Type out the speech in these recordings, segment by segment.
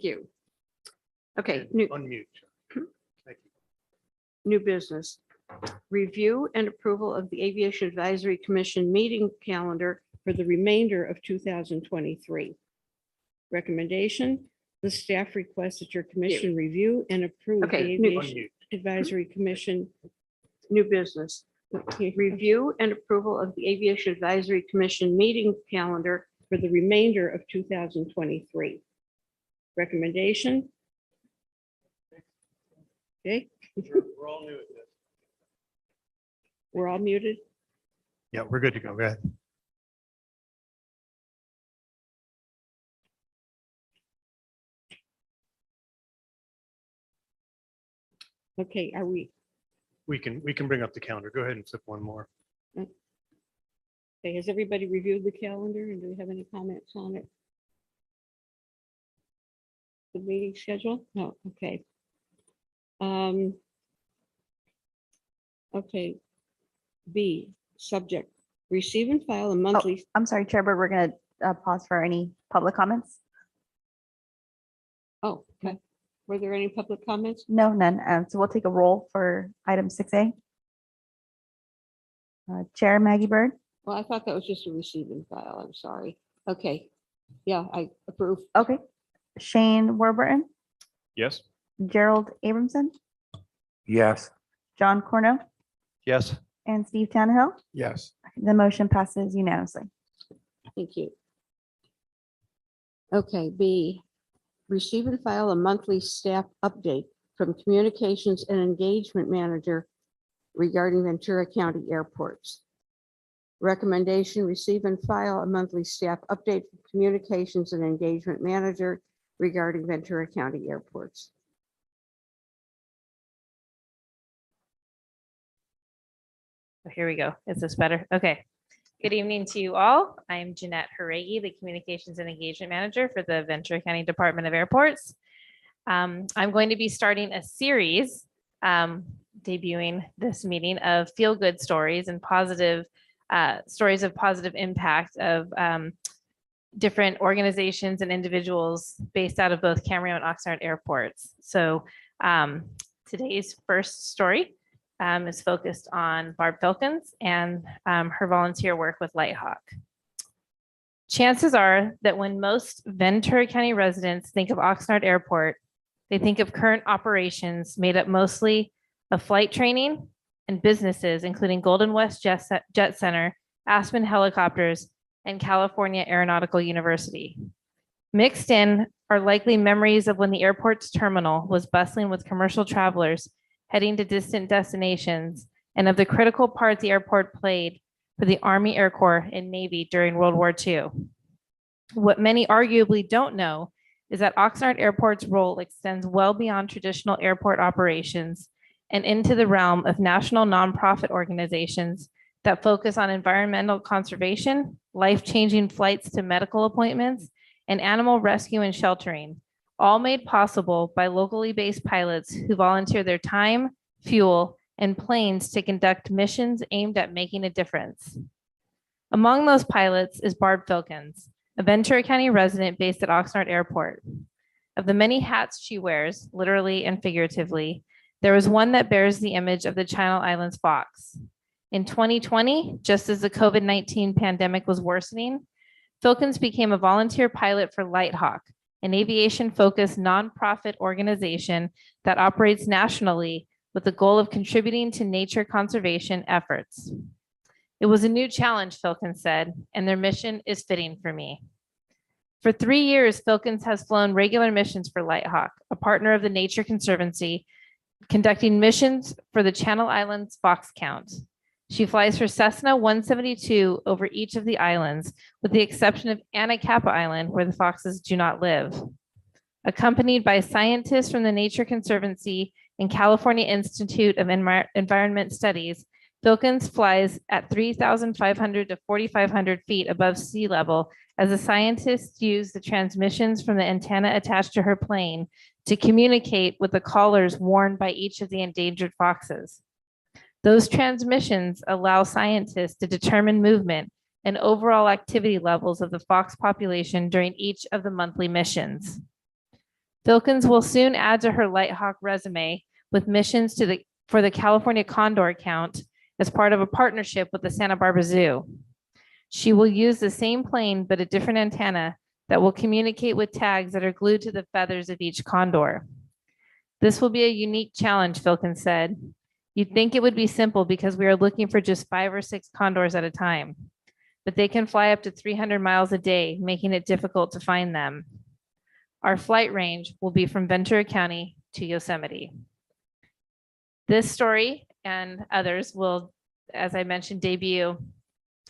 you. Okay, And new, unmute. Thank you. new business. Review and approval of the Aviation Advisory Commission meeting calendar for the remainder of 2023. Recommendation, the staff requests that your commission review and approve the Okay, Aviation unmute. Advisory Commission new business. Review and approval of the Aviation Advisory Commission meeting calendar for the remainder of 2023. Recommendation. Okay, We're all new at this. we're all muted. Yeah, we're good to go. Go ahead. Okay, are we, We can bring up the calendar. Go ahead and flip one more. okay, has everybody reviewed the calendar and do we have any comments on it? The meeting schedule? No, okay. Okay. B, subject, receive and file a monthly, I'm sorry, Chair, but we're going to pause for any public comments. oh, okay. Were there any public comments? No, none. So we'll take a roll for item 6A. Chair Maggie Bird, Well, I thought that was just a receive and file. I'm sorry. Okay. Yeah, I approve. okay. Shane Warburton, Yes. Gerald Abramson, Yes. John Corno, Yes. and Steve Tannehill. Yes. The motion passes unanimously. Thank you. Okay, B, receive and file a monthly staff update from Communications and Engagement Manager regarding Ventura County airports. Recommendation, receive and file a monthly staff update from Communications and Engagement Manager regarding Ventura County airports. Here we go. Is this better? Okay. Good evening to you all. I'm Jeanette Haregi, the Communications and Engagement Manager for the Ventura County Department of Airports. I'm going to be starting a series debuting this meeting of feel-good stories and positive stories of positive impact of different organizations and individuals based out of both Camarillo and Oxnard airports. So today's first story is focused on Barb Filkins and her volunteer work with Lighthawk. Chances are that when most Ventura County residents think of Oxnard Airport, they think of current operations made up mostly of flight training and businesses, including Golden West Jet Center, Aspen Helicopters, and California Aeronautical University. Mixed in are likely memories of when the airport's terminal was bustling with commercial travelers heading to distant destinations, and of the critical part the airport played for the Army, Air Corps, and Navy during World War II. What many arguably don't know is that Oxnard Airport's role extends well beyond traditional airport operations and into the realm of national nonprofit organizations that focus on environmental conservation, life-changing flights to medical appointments, and animal rescue and sheltering, all made possible by locally based pilots who volunteer their time, fuel, and planes to conduct missions aimed at making a difference. Among those pilots is Barb Filkins, a Ventura County resident based at Oxnard Airport. Of the many hats she wears, literally and figuratively, there is one that bears the image of the Channel Islands Fox. In 2020, just as the COVID-19 pandemic was worsening, Filkins became a volunteer pilot for Lighthawk, an aviation-focused nonprofit organization that operates nationally with the goal of contributing to nature conservation efforts. It was a new challenge, Filkins said, and their mission is fitting for me. For 3 years, Filkins has flown regular missions for Lighthawk, a partner of the Nature Conservancy, conducting missions for the Channel Islands Fox Count. She flies for Cessna 172 over each of the islands, with the exception of Anacapa Island, where the foxes do not live. Accompanied by scientists from the Nature Conservancy and California Institute of Environment Studies, Filkins flies at 3,500 to 4,500 feet above sea level as the scientists use the transmissions from the antenna attached to her plane to communicate with the collars worn by each of the endangered foxes. Those transmissions allow scientists to determine movement and overall activity levels of the fox population during each of the monthly missions. Filkins will soon add to her Lighthawk resume with missions for the California Condor account as part of a partnership with the Santa Barbara Zoo. She will use the same plane but a different antenna that will communicate with tags that are glued to the feathers of each condor. This will be a unique challenge, Filkins said. You'd think it would be simple because we are looking for just 5 or 6 condors at a time, but they can fly up to 300 miles a day, making it difficult to find them. Our flight range will be from Ventura County to Yosemite. This story and others will, as I mentioned, debut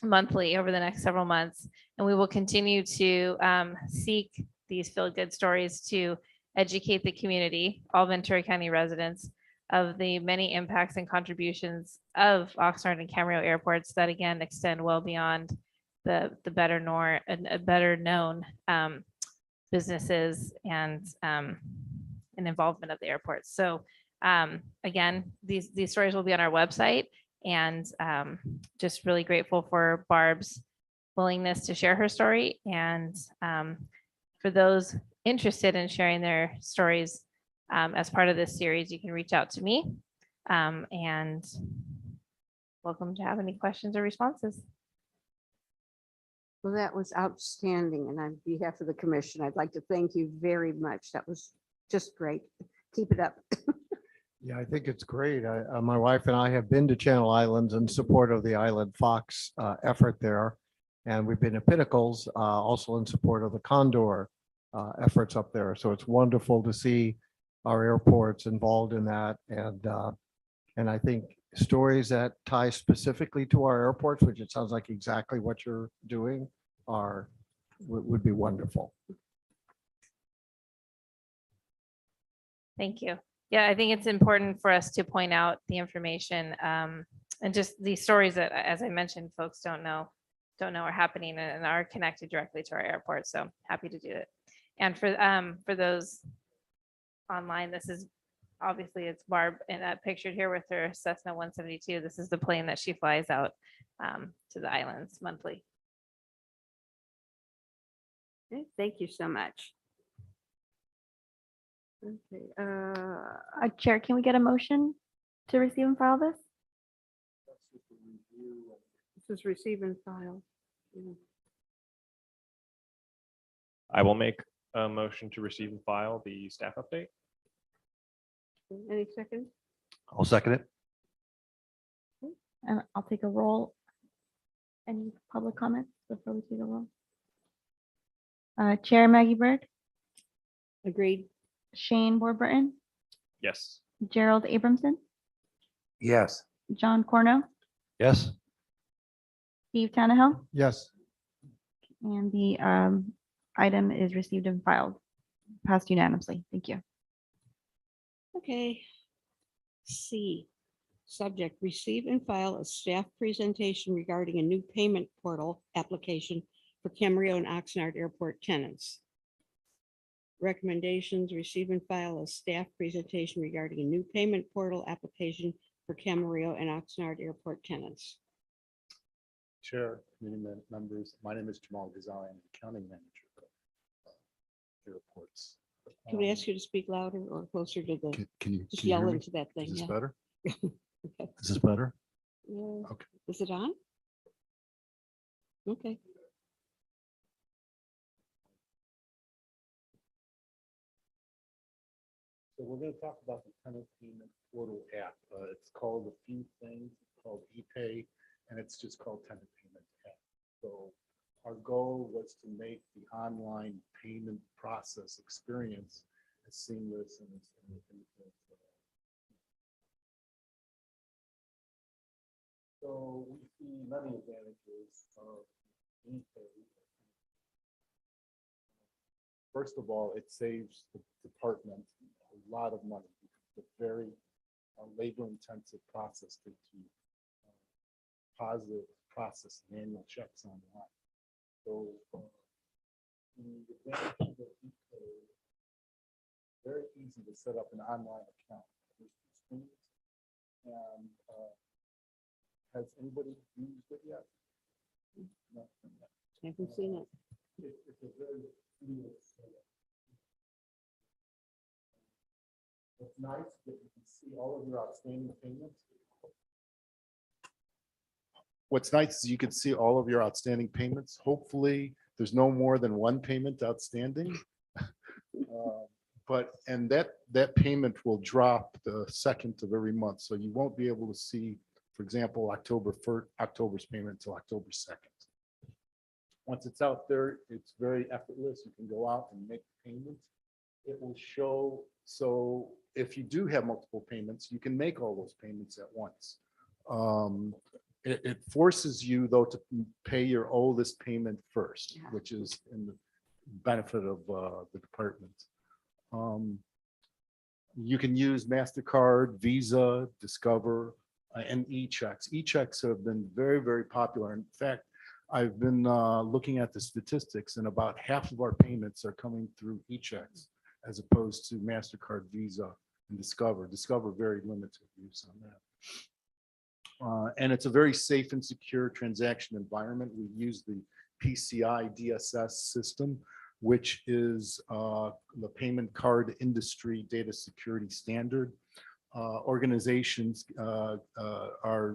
monthly over the next several months, and we will continue to seek these feel-good stories to educate the community, all Ventura County residents, of the many impacts and contributions of Oxnard and Camarillo airports that again extend well beyond the better known businesses and involvement of the airports. So again, these stories will be on our website, and just really grateful for Barb's willingness to share her story. And for those interested in sharing their stories as part of this series, you can reach out to me, and welcome to have any questions or responses. Well, that was outstanding. And on behalf of the commission, I'd like to thank you very much. That was just great. Keep it up. Yeah, I think it's great. My wife and I have been to Channel Islands in support of the Island Fox effort there. And we've been to Pinnacles also in support of the Condor efforts up there. So it's wonderful to see our airports involved in that. And I think stories that tie specifically to our airports, which it sounds like exactly what you're doing, would be wonderful. Thank you. Yeah, I think it's important for us to point out the information and just these stories that, as I mentioned, folks don't know are happening and are connected directly to our airport. So happy to do it. And for those online, this is obviously it's Barb and pictured here with her Cessna 172. This is the plane that she flies out to the islands monthly. Okay, thank you so much. Okay, Chair, can we get a motion to receive and file this? this is receive and file. Yeah. I will make a motion to receive and file the staff update. Any second? I'll second it. And I'll take a roll. Any public comments before we take a roll? Chair Maggie Bird, Agreed. Shane Warburton, Yes. Gerald Abramson, Yes. John Corno, Yes. Steve Tannehill, Yes. and the item is received and filed. Passed unanimously. Thank you. Okay. C, subject, receive and file a staff presentation regarding a new payment portal application for Camarillo and Oxnard Airport tenants. Recommendations, receive and file a staff presentation regarding a new payment portal application for Camarillo and Oxnard Airport tenants. Chair, committee members, my name is Jamal Ghazali. I'm the accounting manager of airports. Can we ask you to speak louder or closer to the, Can you just can you hear yell me? into that thing? Is this Yeah. better? Okay. Is this better? Yeah. Okay. Is it on? Okay. So we're going to talk about the tenant payment portal app. It's called a few things. It's called ePay, and it's just called tenant payment app. So our goal was to make the online payment process experience as seamless and so we see many advantages of ePay. First of all, it saves the department a lot of money. It's a very labor-intensive process to positive process manual checks online. So the advantage of ePay, very easy to set up an online account. There's two screens. And has anybody used it yet? No. I haven't seen it. It's a very seamless setup. It's nice that you can see all of your outstanding payments. What's nice is you can see all of your outstanding payments. Hopefully, there's no more than one payment outstanding. But, and that payment will drop the second of every month. So you won't be able to see, for example, October's payment until October 2nd. Once it's out there, it's very effortless. You can go out and make payments. It will show, so if you do have multiple payments, you can make all those payments at once. It forces you though to pay your oldest payment first, which is in the benefit of the department. You can use MasterCard, Visa, Discover, and e-checks. E-checks have been very, very popular. In fact, I've been looking at the statistics, and about half of our payments are coming through e-checks as opposed to MasterCard, Visa, and Discover. Discover very limited use on that. And it's a very safe and secure transaction environment. We use the PCI DSS system, which is the payment card industry data security standard. Organizations are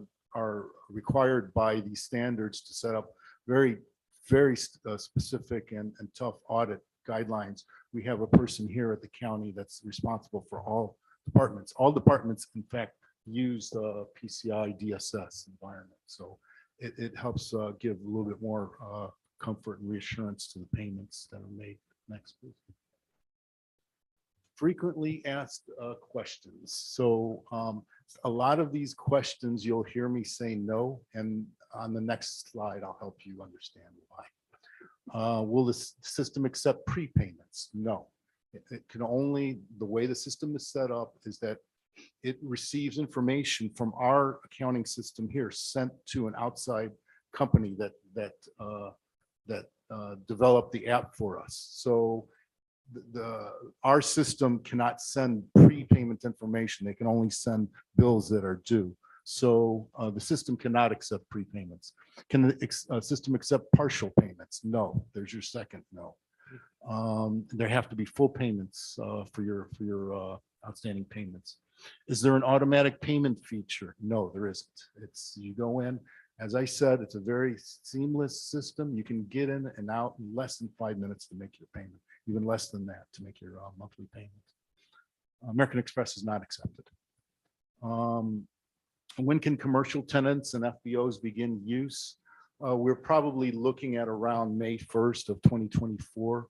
required by these standards to set up very specific and tough audit guidelines. We have a person here at the county that's responsible for all departments. All departments, in fact, use the PCI DSS environment. So it helps give a little bit more comfort and reassurance to the payments that are made next week. Frequently asked questions. So a lot of these questions, you'll hear me say no, and on the next slide, I'll help you understand why. Will the system accept prepayments? No. It can only, the way the system is set up is that it receives information from our accounting system here sent to an outside company that developed the app for us. So our system cannot send prepayment information. They can only send bills that are due. So the system cannot accept prepayments. Can the system accept partial payments? No. There's your second no. There have to be full payments for your outstanding payments. Is there an automatic payment feature? No, there isn't. It's, you go in, as I said, it's a very seamless system. You can get in and out in less than 5 minutes to make your payment, even less than that to make your monthly payment. American Express is not accepted. When can commercial tenants and FBOs begin use? We're probably looking at around May 1st of 2024.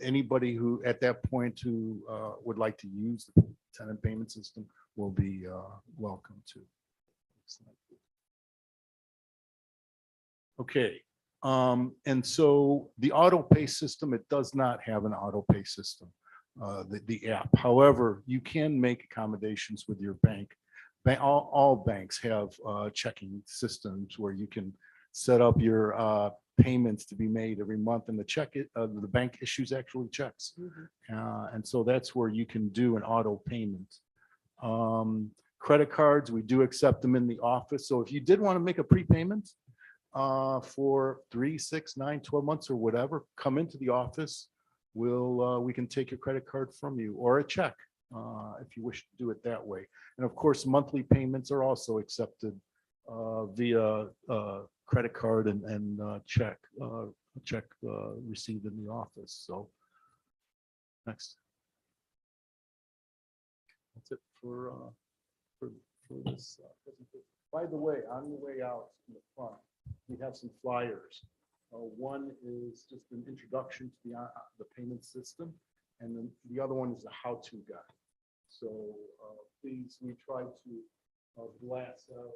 Anybody who at that point who would like to use the tenant payment system will be welcome to. Okay. And so the auto pay system, it does not have an auto pay system, the app. However, you can make accommodations with your bank. All banks have checking systems where you can set up your payments to be made every month, and the bank issues actually checks. And so that's where you can do an auto payment. Credit cards, we do accept them in the office. So if you did want to make a prepayment for 3, 6, 9, 12 months or whatever, come into the office. We can take your credit card from you, or a check if you wish to do it that way. And of course, monthly payments are also accepted via credit card and check received in the office. So next. That's it for this presentation. By the way, on your way out in the front, we have some flyers. One is just an introduction to the payment system, and then the other one is a how-to guide. So please, we try to blast out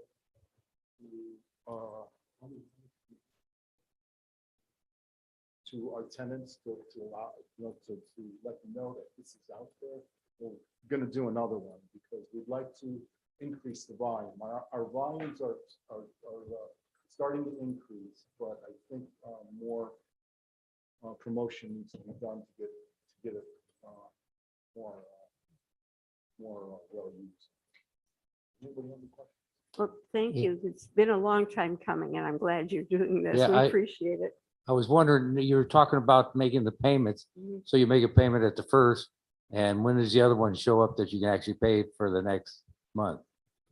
to our tenants to allow, to let them know that this is out there. We're going to do another one because we'd like to increase the volume. Our volumes are starting to increase, but I think more promotion needs to be done to get it more well used. Anybody have any questions? Well, thank you. It's been a long time coming, and I'm glad you're doing this. Yeah, We I- appreciate it. I was wondering, you were talking about making the payments, Mhm. so you make a payment at the first, and when does the other one show up that you can actually pay for the next month?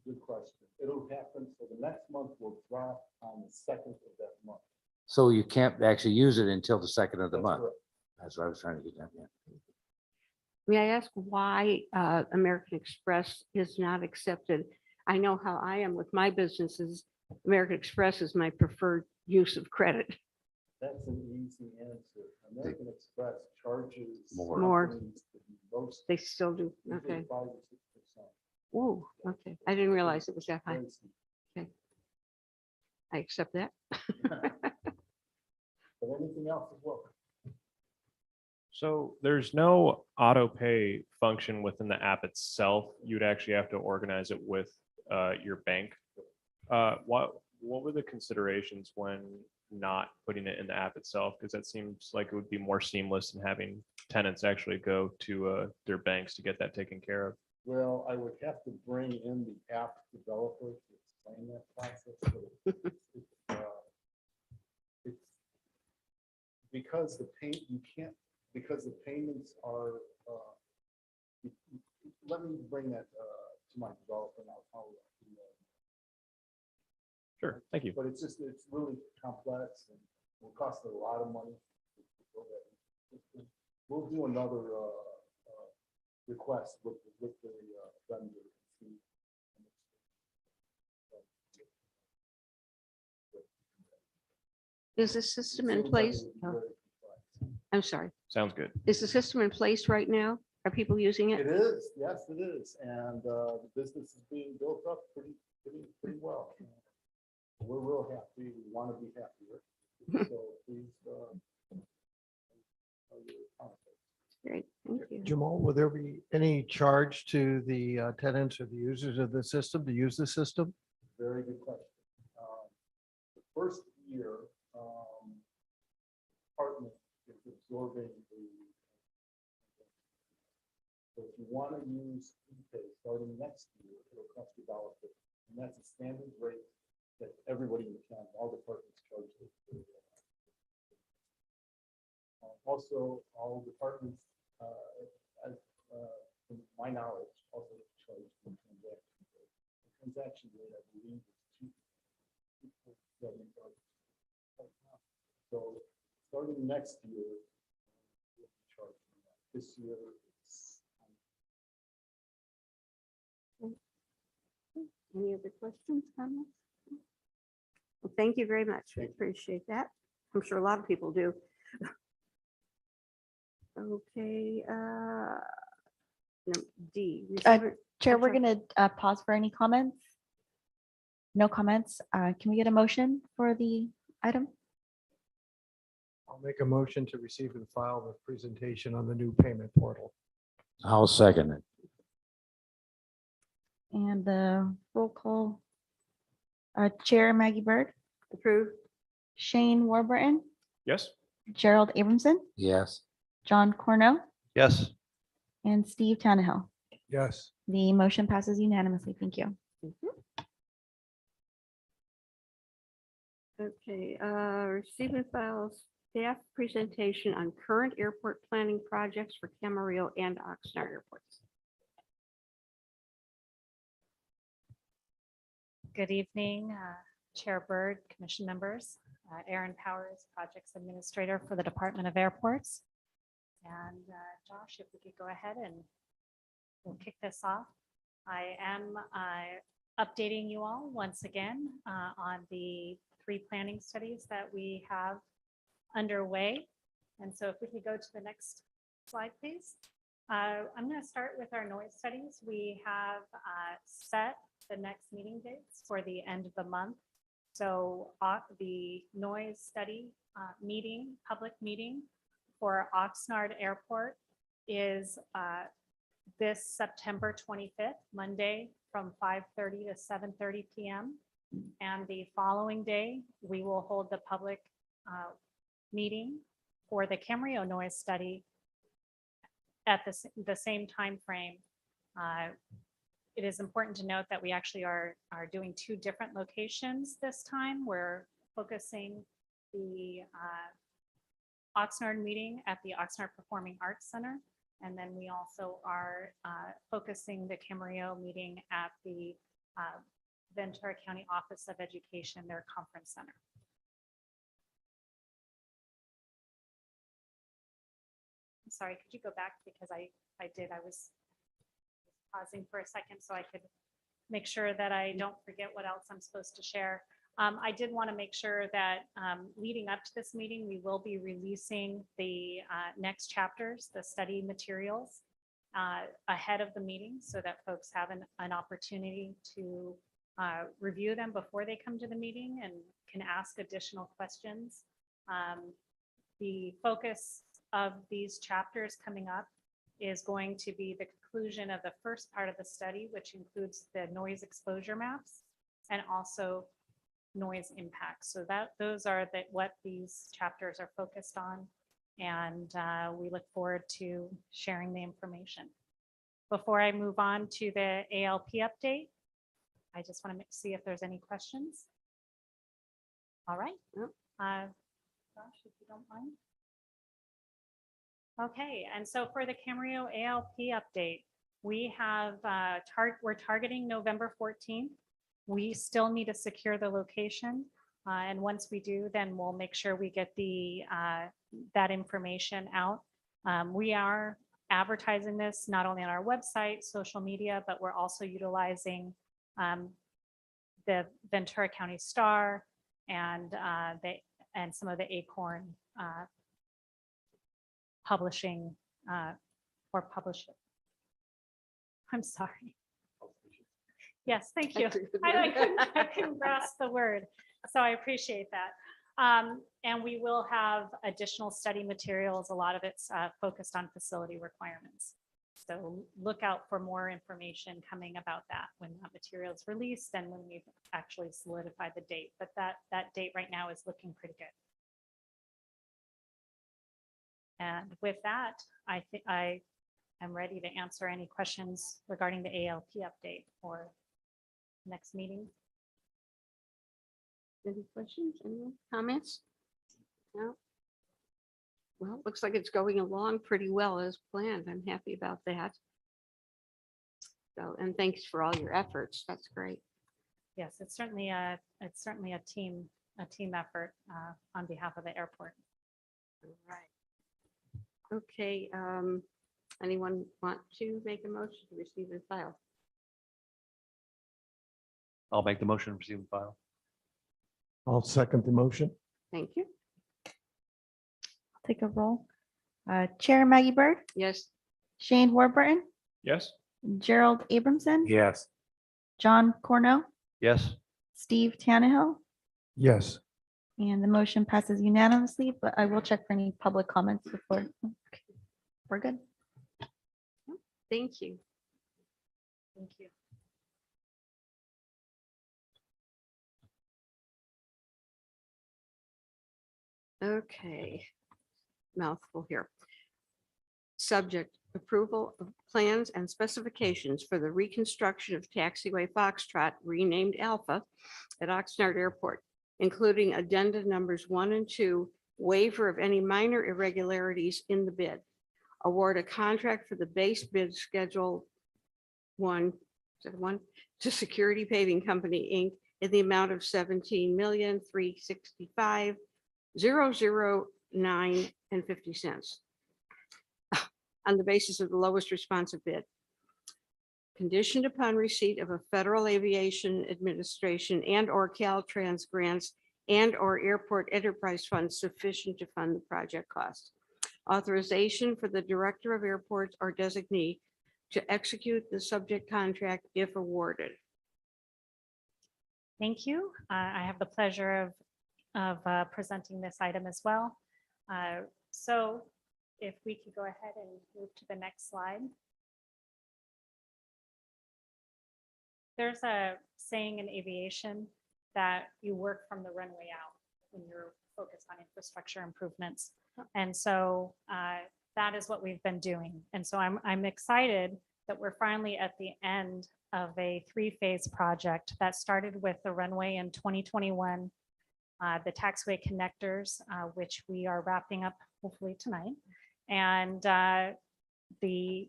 Good question. It'll happen, so the next month will drop on the second of that month. So you can't actually use it until the second of the That's month. correct. That's what I was trying to get at. Yeah. May I ask why American Express is not accepted? I know how I am with my businesses. American Express is my preferred use of credit. That's an easy answer. American Express charges. More. companies the most, They still do. usually Okay. 5 or 6%. Oh, okay. I didn't realize it was that high. Very steep. I accept that. But anything else as well? So there's no auto pay function within the app itself. You'd actually have to organize it with your bank. What were the considerations when not putting it in the app itself? Because that seems like it would be more seamless than having tenants actually go to their banks to get that taken care of. Well, I would have to bring in the app developer to explain that process. But it's because because the payments are, let me bring that to my developer and I'll follow up. Sure, thank you. But it's really complex and will cost a lot of money. We'll do another request with the vendor. Is the system in Seems like place? it would be Oh, very complex. I'm sorry. Sounds good. Is the system in place right now? Are people using It it? is, yes, it is, and the business is being built up pretty well. We're real happy, we want to be happier, so please. Great, thank you. Jamal, will there be any charge to the tenants or the users of the system to use the system? Very good question. The first year, partner is absorbing the. So if you want to use ePay starting next year, it'll cost you $1.50. And that's a standard rate that everybody in the town, all departments charge. Also, all departments, as from my knowledge, also charge the transaction rate. The transaction rate, I believe, is 2.7. So starting next year, we'll be charging that. This year, it's. Any other questions, comments? Well, thank you very much. We appreciate that. I'm sure a lot of people do. Okay, no, D. receiver- Chair, we're Okay. gonna pause for any comments. No comments. Can we get a motion for the item? I'll make a motion to receive and file the presentation on the new payment portal. I'll second it. And the roll call. Chair Maggie Bird, Approved. Shane Warburton, Yes? Gerald Abramson, Yes. John Corno, Yes. and Steve Tannehill. Yes. The motion passes unanimously. Thank you. Okay, receive and file staff presentation on current airport planning projects for Camarillo and Oxnard airports. Good evening, Chair Bird, Commission members. Erin Powers, Projects Administrator for the Department of Airports. And Josh, if we could go ahead and we'll kick this off. I am updating you all once again on the 3 planning studies that we have underway. And so if we could go to the next slide, please. I'm going to start with our noise studies. We have set the next meeting dates for the end of the month. So the noise study public meeting for Oxnard Airport is this September 25th, Monday, from 5:30 to 7:30 p.m. And the following day, we will hold the public meeting for the Camarillo noise study at the same time frame. It is important to note that we actually are doing 2 different locations this time. We're focusing the Oxnard meeting at the Oxnard Performing Arts Center. And then we also are focusing the Camarillo meeting at the Ventura County Office of Education, their conference center. I'm sorry, could you go back because I was pausing for a second so I could make sure that I don't forget what else I'm supposed to share. I did want to make sure that leading up to this meeting, we will be releasing the next chapters, the study materials ahead of the meeting so that folks have an opportunity to review them before they come to the meeting and can ask additional questions. The focus of these chapters coming up is going to be the conclusion of the first part of the study, which includes the noise exposure maps and also noise impacts. So those are what these chapters are focused on. And we look forward to sharing the information. Before I move on to the ALP update, I just want to see if there's any questions. All right. Yep. Josh, if you don't mind. Okay, and so for the Camarillo ALP update, we have we're targeting November 14th. We still need to secure the location. And once we do, then we'll make sure we get that information out. We are advertising this not only on our website, social media, but we're also utilizing the Ventura County Star and some of the Acorn publishing or publish it. I'm sorry. Yes, thank you. I couldn't grasp the word, so I appreciate that. And we will have additional study materials. A lot of it's focused on facility requirements. So look out for more information coming about that when that material is released and when we've actually solidified the date. But that date right now is looking pretty good. And with that, I think I am ready to answer any questions regarding the ALP update for next meeting. Any questions, any comments? No? Well, looks like it's going along pretty well as planned. I'm happy about that. So, and thanks for all your efforts. That's great. Yes, it's certainly a team effort on behalf of the airport. All right. Okay, anyone want to make a motion to receive and file? I'll make the motion, receive and file. I'll second the motion. Thank you. Take a roll. Chair Maggie Bird, Yes, Shane Warburton, Yes. Gerald Abramson, Yes. John Cornell, Yes. Steve Tannehill, Yes. and the motion passes unanimously, but I will check for any public comments before. Okay, we're good. thank you. Thank you. Okay, mouthful here. Subject approval of plans and specifications for the reconstruction of taxiway Foxtrot renamed Alpha at Oxnard Airport, including addenda numbers 1 and 2, waiver of any minor irregularities in the bid. Award a contract for the base bid schedule 1, is that 1, to Security Paving Company, Inc. in the amount of $17,365,009.50 on the basis of the lowest responsive bid. Conditioned upon receipt of a Federal Aviation Administration and/or Caltrans grants and/or airport enterprise funds sufficient to fund the project cost. Authorization for the Director of Airports or designee to execute the subject contract if awarded. Thank you. I have the pleasure of presenting this item as well. So if we could go ahead and move to the next slide. There's a saying in aviation that you work from the runway out when you're focused on infrastructure improvements. And so that is what we've been doing. And so I'm excited that we're finally at the end of a 3-phase project that started with the runway in 2021, the taxiway connectors, which we are wrapping up hopefully tonight. And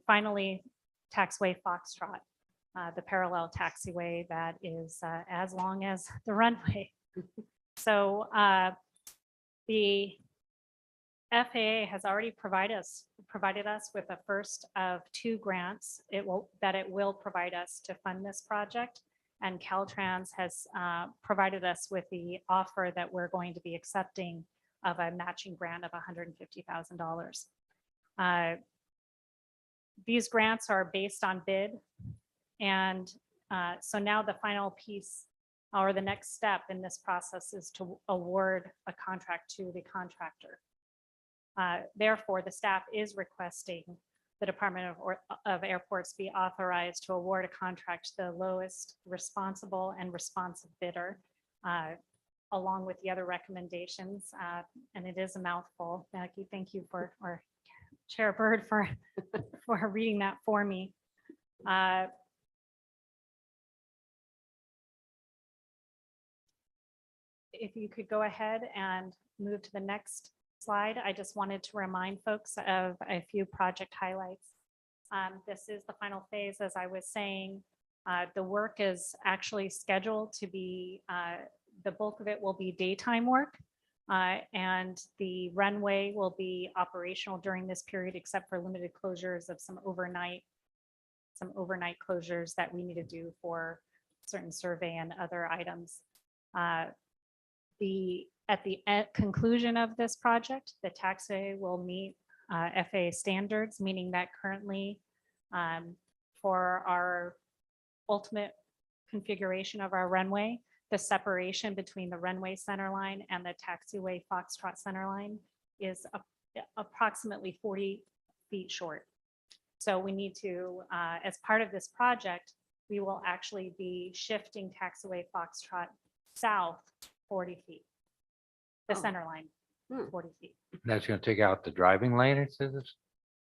finally, taxiway Foxtrot, the parallel taxiway that is as long as the runway. So the FAA has already provided us with a first of 2 grants it will provide us to fund this project. And Caltrans has provided us with the offer that we're going to be accepting of a matching grant of $150,000. These grants are based on bid. And so now the final piece or the next step in this process is to award a contract to the contractor. Therefore, the staff is requesting the Department of Airports be authorized to award a contract to the lowest responsible and responsive bidder, along with the other recommendations. And it is a mouthful. Becky, thank you or Chair Bird for reading that for me. If you could go ahead and move to the next slide, I just wanted to remind folks of a few project highlights. This is the final phase, as I was saying. The work is actually scheduled to be, the bulk of it will be daytime work. And the runway will be operational during this period, except for limited closures of some overnight closures that we need to do for certain survey and other items. At the conclusion of this project, the taxiway will meet FAA standards, meaning that currently for our ultimate configuration of our runway, the separation between the runway center line and the taxiway Foxtrot center line is approximately 40 feet short. So we need to, as part of this project, we will actually be shifting taxiway Foxtrot south 40 feet. The Oh. center line, Hmm. 40 feet. That's gonna take out the driving lane, it says?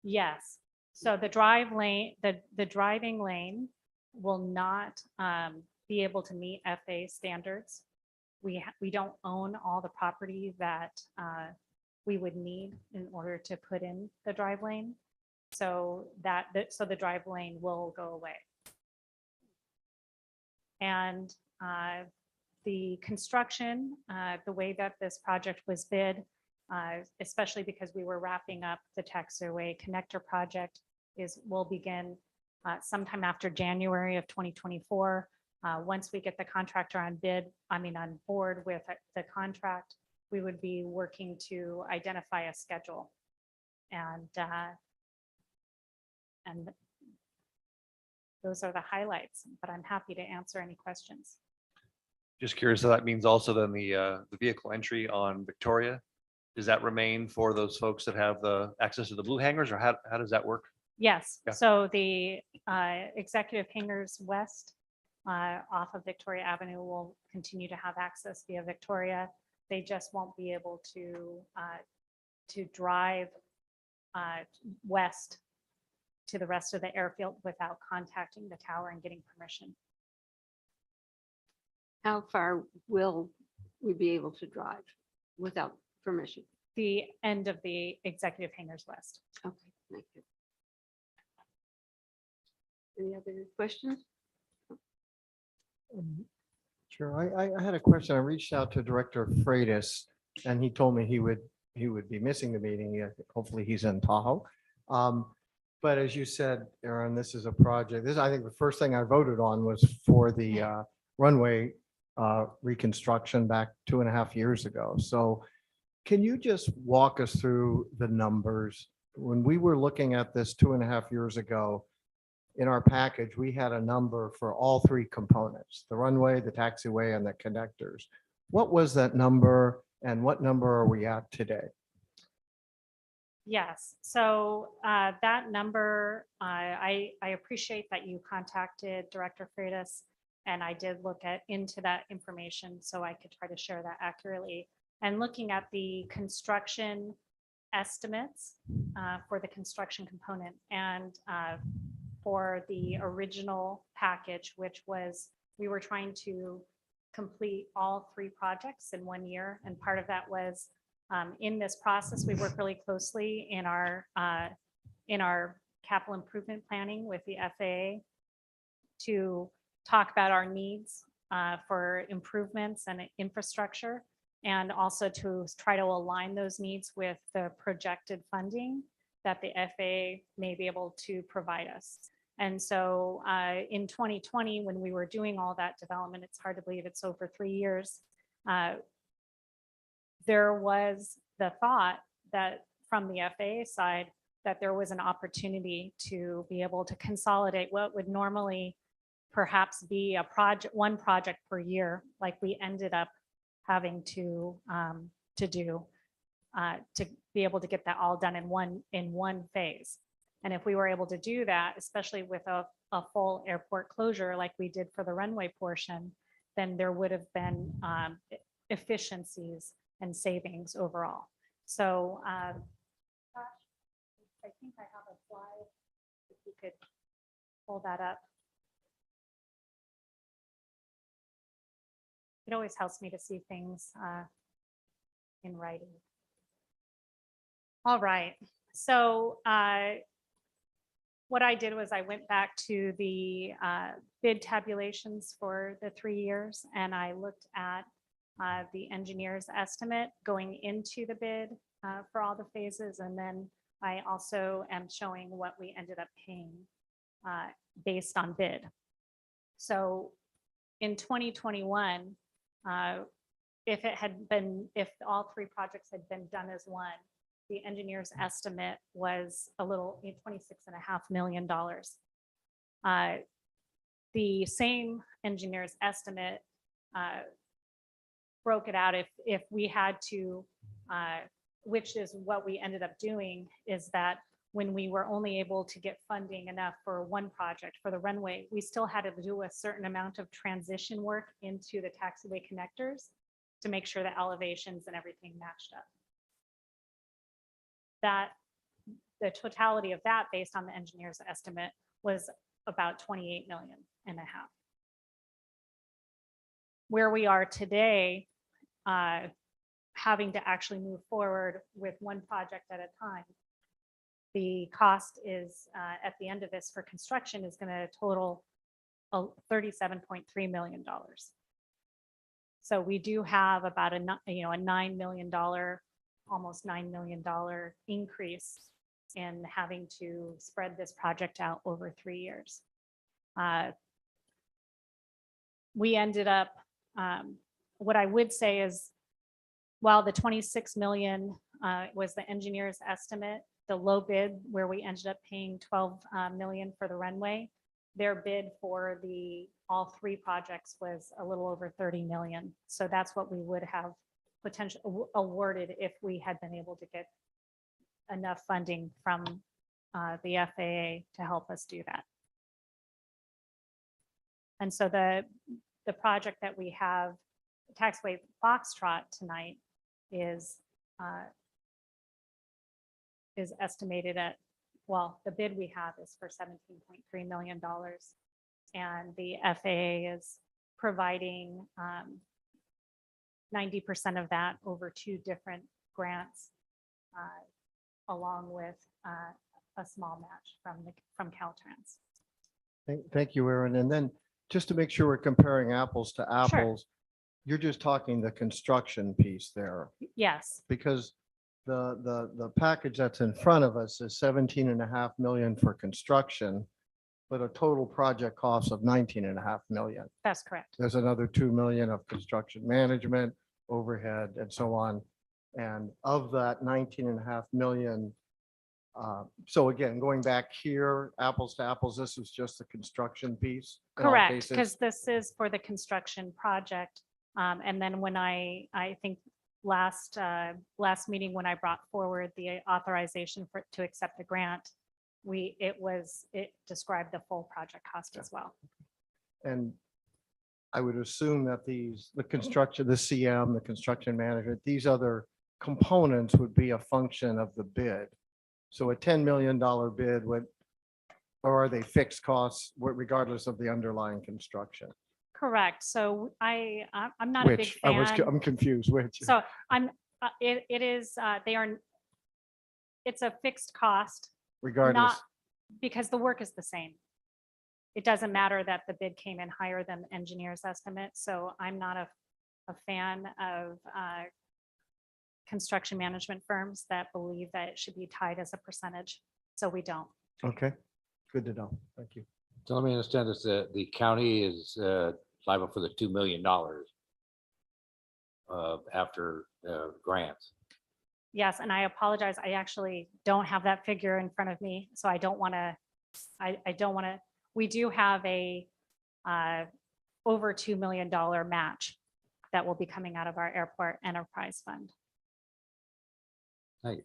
Yes. So the drive lane, the driving lane will not be able to meet FAA standards. We don't own all the property that we would need in order to put in the drive lane. So so the drive lane will go away. And the construction, the way that this project was bid, especially because we were wrapping up the taxiway connector project, will begin sometime after January of 2024. Once we get the contractor on board with the contract, we would be working to identify a schedule. And those are the highlights, but I'm happy to answer any questions. Just curious, so that means also then the vehicle entry on Victoria, does that remain for those folks that have the access to the blue hangars, or how does that work? Yes, Yeah. so the executive hangars west off of Victoria Avenue will continue to have access via Victoria. They just won't be able to drive west to the rest of the airfield without contacting the tower and getting permission. How far will we be able to drive without permission? The end of the executive hangars west. Okay, thank you. Any other questions? Sure. I had a question. I reached out to Director Freitas and he told me he would be missing the meeting. Hopefully he's in Tahoe. But as you said, Aaron, this is a project. I think the first thing I voted on was for the runway reconstruction back 2.5 years ago. So can you just walk us through the numbers? When we were looking at this 2.5 years ago, in our package, we had a number for all 3 components, the runway, the taxiway, and the connectors. What was that number and what number are we at today? Yes, so that number, I appreciate that you contacted Director Freitas, and I did look into that information so I could try to share that accurately. And looking at the construction estimates for the construction component and for the original package, which was, we were trying to complete all 3 projects in 1 year. And part of that was In this process, we work really closely in our capital improvement planning with the FAA to talk about our needs for improvements and infrastructure, and also to try to align those needs with the projected funding that the FAA may be able to provide us. And so in 2020, when we were doing all that development, it's hard to believe it's over 3 years, there was the thought that from the FAA side, that there was an opportunity to be able to consolidate what would normally perhaps be a project, one project per year, like we ended up having to do to be able to get that all done in one phase. And if we were able to do that, especially with a full airport closure like we did for the runway portion, then there would have been efficiencies and savings overall. So Josh, I think I have a slide, if you could pull that up. It always helps me to see things in writing. All right, so what I did was I went back to the bid tabulations for the 3 years, and I looked at the engineer's estimate going into the bid for all the phases, and then I also am showing what we ended up paying based on bid. So in 2021, if all 3 projects had been done as one, the engineer's estimate was a little $26.5 million. The same engineer's estimate broke it out if we had to, which is what we ended up doing, is that when we were only able to get funding enough for one project for the runway, we still had to do a certain amount of transition work into the taxiway connectors to make sure the elevations and everything matched up. That the totality of that, based on the engineer's estimate, was about 28.5 million. Where we are today, having to actually move forward with one project at a time, the cost is at the end of this for construction is going to total $37.3 million. So we do have about a $9 million, almost $9 million increase in having to spread this project out over 3 years. We ended up, what I would say is, while the 26 million was the engineer's estimate, the low bid where we ended up paying 12 million for the runway, their bid for all 3 projects was a little over 30 million. So that's what we would have potentially awarded if we had been able to get enough funding from the FAA to help us do that. And so the project that we have, Taxiway Foxtrot tonight, is estimated at, well, the bid we have is for $17.3 million. And the FAA is providing 90% of that over 2 different grants, along with a small match from Caltrans. Thank you, Aaron. And then just to make sure we're comparing apples to apples, you're just talking the construction piece there, Yes, because the package that's in front of us is 17.5 million for construction, but a total project cost of 19.5 million. that's correct. There's another 2 million of construction management, overhead, and so on. And of that 19.5 million, so again, going back here, apples to apples, this is just the construction piece. in all Correct, cases? because this is for the construction project. And then when I think last meeting, when I brought forward the authorization to accept the grant, it described the full project cost as well. And I would assume that the construction, the CM, the construction management, these other components would be a function of the bid. So a $10 million bid would, or are they fixed costs regardless of the underlying construction? Correct. So I'm not a big Which, fan. I'm confused, which? So I'm It is, it's a fixed cost, Regardless, not because the work is the same. It doesn't matter that the bid came in higher than the engineer's estimate, so I'm not a fan of construction management firms that believe that it should be tied as a percentage, so we don't. okay, good to know. Thank you. So let me understand this, the county is liable for the $2 million after grants. Yes, and I apologize, I actually don't have that figure in front of me, so I don't want to, I don't want to, we do have a over $2 million match that will be coming out of our airport enterprise fund. Hey,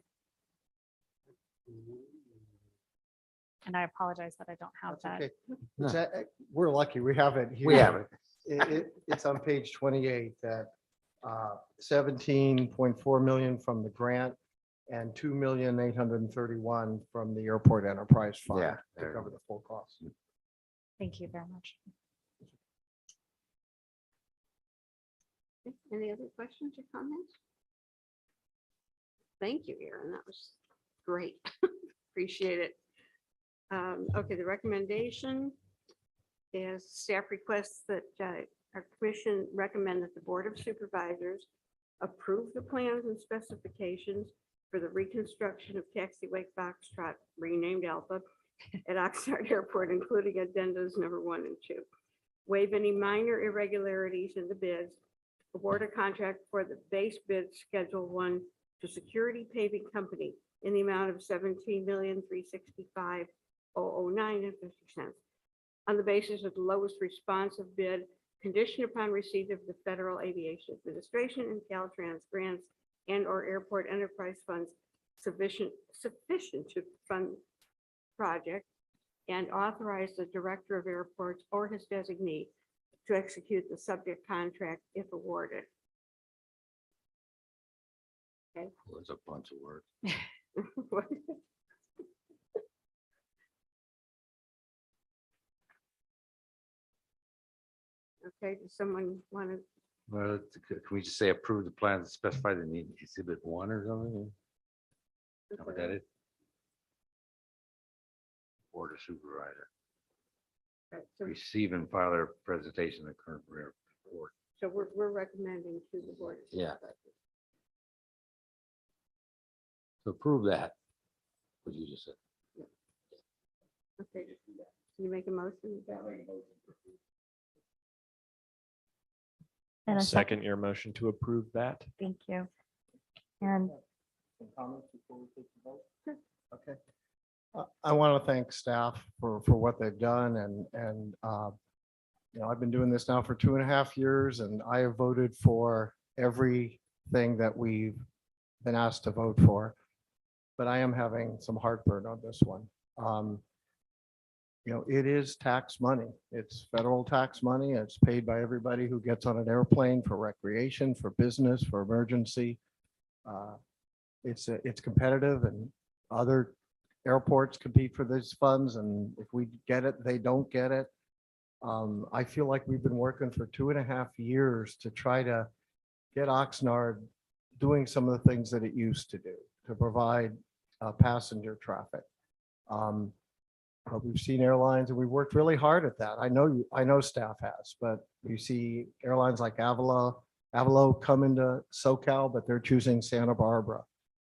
And I apologize that I don't have That's that. okay. No. It's we're lucky, we have it here. we have it. It's on page 28 that 17.4 million from the grant and 2,831,000 from the airport enterprise fund Yeah, to there you cover go. the full cost. Thank you very much. Any other questions or comments? Thank you, Erin. That was great. Appreciate it. Okay, the recommendation is staff requests that our commission recommend that the Board of Supervisors approve the plans and specifications for the reconstruction of taxiway Foxtrot, renamed Alpha, at Oxnard Airport, including addendas number 1 and 2. Waive any minor irregularities in the bids. Award a contract for the base bid Schedule 1 to Security Paving Company in the amount of $17,365,009.50 on the basis of the lowest responsive bid, conditioned upon receipt of the Federal Aviation Administration and Caltrans grants and/or airport enterprise funds sufficient to fund project, and authorize the Director of Airports or his designee to execute the subject contract if awarded. It's a bunch of work. Okay, does someone want to, Well, can we just say approve the plans that specify the need exhibit 1 or something? How about that? Board of Supervisor, receive and file their presentation of the current report. so we're recommending to the Board. of Yeah. Supervisors. To approve that, what you just said. Okay, can you make a motion? And a Second your motion to approve that. Thank you. And Some comments before we take the vote? Okay. I want to thank staff for what they've done and I've been doing this now for 2.5 years and I have voted for everything that we've been asked to vote for. But I am having some heartburn on this one. It is tax money. It's federal tax money. It's paid by everybody who gets on an airplane for recreation, for business, for emergency. It's competitive and other airports compete for these funds. And if we get it, they don't get it. I feel like we've been working for 2.5 years to try to get Oxnard doing some of the things that it used to do to provide passenger traffic. We've seen airlines and we worked really hard at that. I know staff has, but you see airlines like Avalo come into SoCal, but they're choosing Santa Barbara.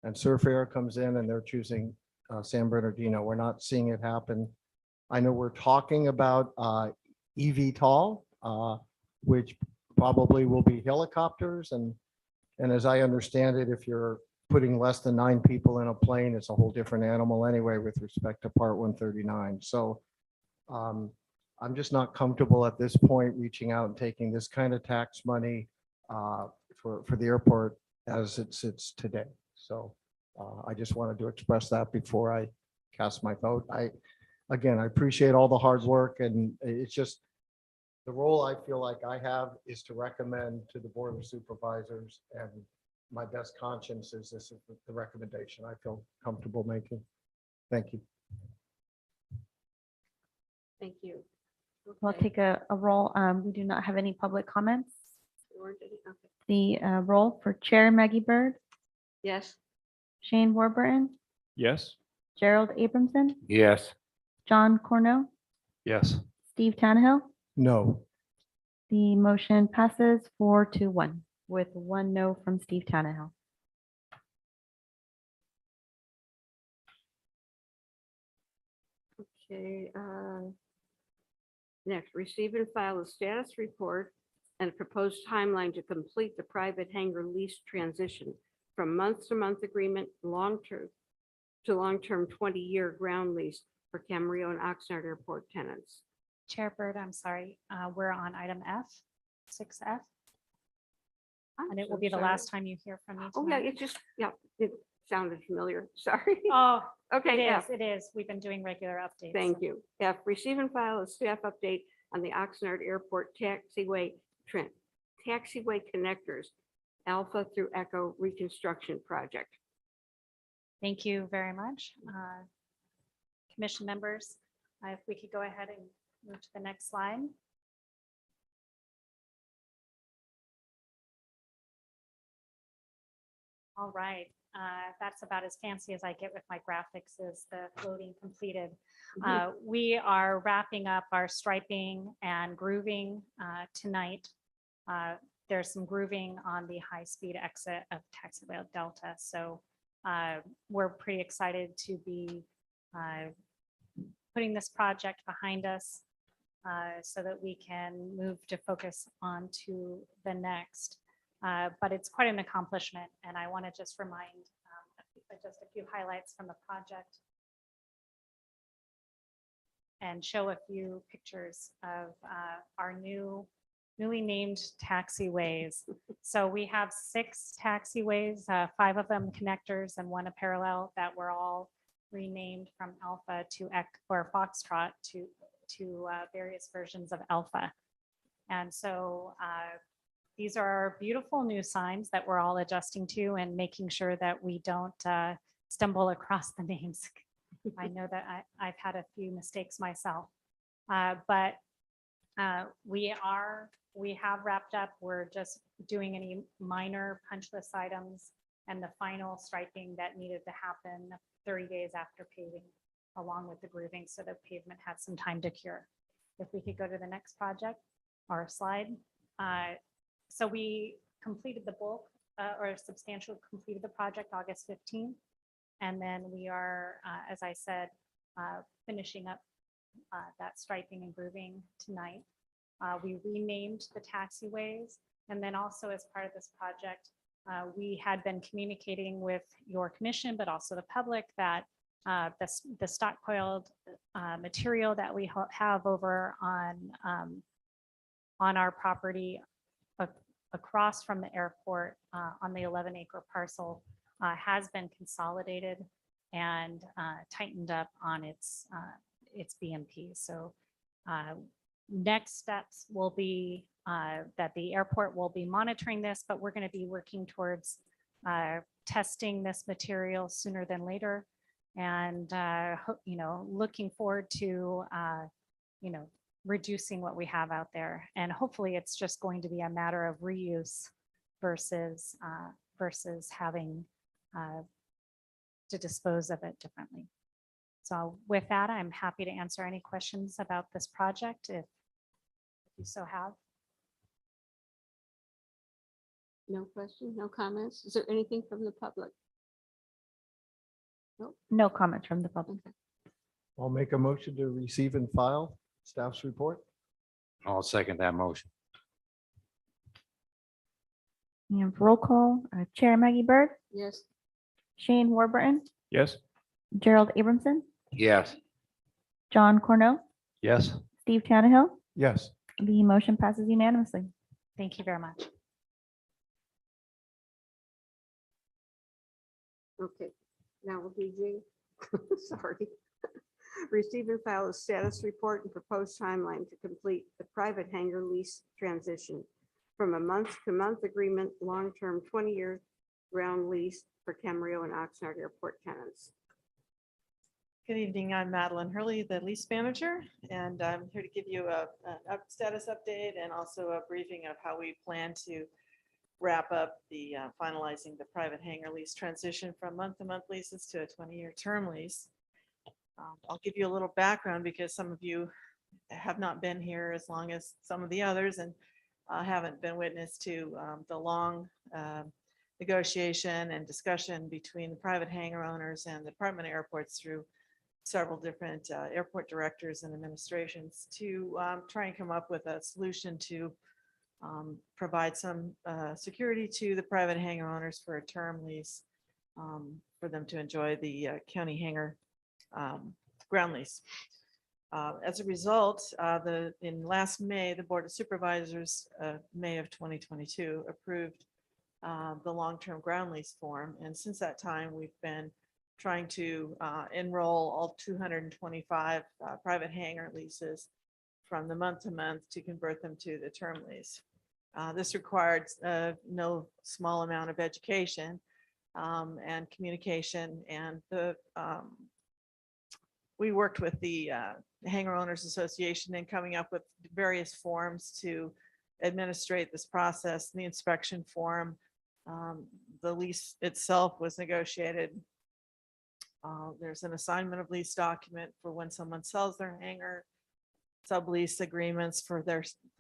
And Surf Air comes in and they're choosing San Bernardino. We're not seeing it happen. I know we're talking about eVTOL, which probably will be helicopters. And as I understand it, if you're putting less than 9 people in a plane, it's a whole different animal anyway with respect to Part 139. So I'm just not comfortable at this point reaching out and taking this kind of tax money for the airport as it sits today. So I just wanted to express that before I cast my vote. I appreciate all the hard work and it's just the role I feel like I have is to recommend to the Board of Supervisors, and my best conscience is this is the recommendation I feel comfortable making. Thank you. Thank you. we'll Okay. take a roll. We do not have any public comments. There weren't any? Okay. The roll for Chair Maggie Bird, Yes. Shane Warburton, Yes. Gerald Abramson, Yes. John Cornell, Yes. Steve Tannehill. No. The motion passes 4-1 with one no from Steve Tannehill. Okay. Next, receive and file a status report and a proposed timeline to complete the private hangar lease transition from month-to-month agreement, long-term to long-term 20-year ground lease for Camarillo and Oxnard Airport tenants. Chair Bird, I'm sorry, we're on item F, 6F, I'm and it will so be the sorry. last time you hear from me Oh, yeah, tonight. it sounded familiar. Sorry. Oh, Okay, F. it is. We've been doing regular updates. Thank you. F, receive and file a staff update on the Oxnard Airport taxiway connectors, Alpha through Echo reconstruction project. Thank you very much. Commission members, if we could go ahead and move to the next slide. All right, that's about as fancy as I get with my graphics is the floating completed. We are wrapping up our striping and grooving tonight. There's some grooving on the high-speed exit of Taxiway Delta. So we're pretty excited to be putting this project behind us so that we can move to focus on to the next. But it's quite an accomplishment, and I want to just remind just a few highlights from the project and show a few pictures of our newly named taxiways. So we have 6 taxiways, 5 of them connectors and 1 a parallel that were all renamed from Alpha to or Foxtrot to various versions of Alpha. And so these are our beautiful new signs that we're all adjusting to and making sure that we don't stumble across the names. I know that I've had a few mistakes myself, but we have wrapped up. We're just doing any minor punch list items and the final striping that needed to happen 30 days after paving, along with the grooving, so the pavement had some time to cure. If we could go to the next project or slide. So we completed the bulk or substantial completed the project August 15th. And then we are, as I said, finishing up that striping and grooving tonight. We renamed the taxiways. And then also as part of this project, we had been communicating with your commission, but also the public that the stockpiled material that we have over on our property across from the airport on the 11-acre parcel has been consolidated and tightened up on its BMP. So next steps will be that the airport will be monitoring this, but we're going to be working towards testing this material sooner than later, and looking forward to reducing what we have out there. And hopefully it's just going to be a matter of reuse versus having to dispose of it differently. So with that, I'm happy to answer any questions about this project if you so have. No question, no comments? Is there anything from the public? No comments from the public. I'll make a motion to receive and file staff's report. I'll second that motion. We have roll call. Chair Maggie Bird, Yes. Shane Warburton, Yes. Gerald Abramson, Yes. John Cornell, Yes. Steve Tannehill. Yes. The motion passes unanimously. Thank you very much. Okay, now we'll do G. Sorry. Receive and file a status report and proposed timeline to complete the private hangar lease transition from a month-to-month agreement, long-term 20-year ground lease for Camarillo and Oxnard Airport tenants. Good evening, I'm Madeline Hurley, the lease manager, and I'm here to give you a status update and also a briefing of how we plan to wrap up the finalizing the private hangar lease transition from month-to-month leases to a 20-year term lease. I'll give you a little background because some of you have not been here as long as some of the others and haven't been witness to the long negotiation and discussion between the private hangar owners and the Department of Airports through several different airport directors and administrations to try and come up with a solution to provide some security to the private hangar owners for a term lease for them to enjoy the county hangar ground lease. As a result, in last May, the Board of Supervisors, May of 2022, approved the long-term ground lease form. And since that time, we've been trying to enroll all 225 private hangar leases from the month-to-month to convert them to the term lease. This required no small amount of education and communication, and we worked with the Hangar Owners Association in coming up with various forms to administrate this process. The inspection form, the lease itself was negotiated. There's an assignment of lease document for when someone sells their hangar, sublease agreements for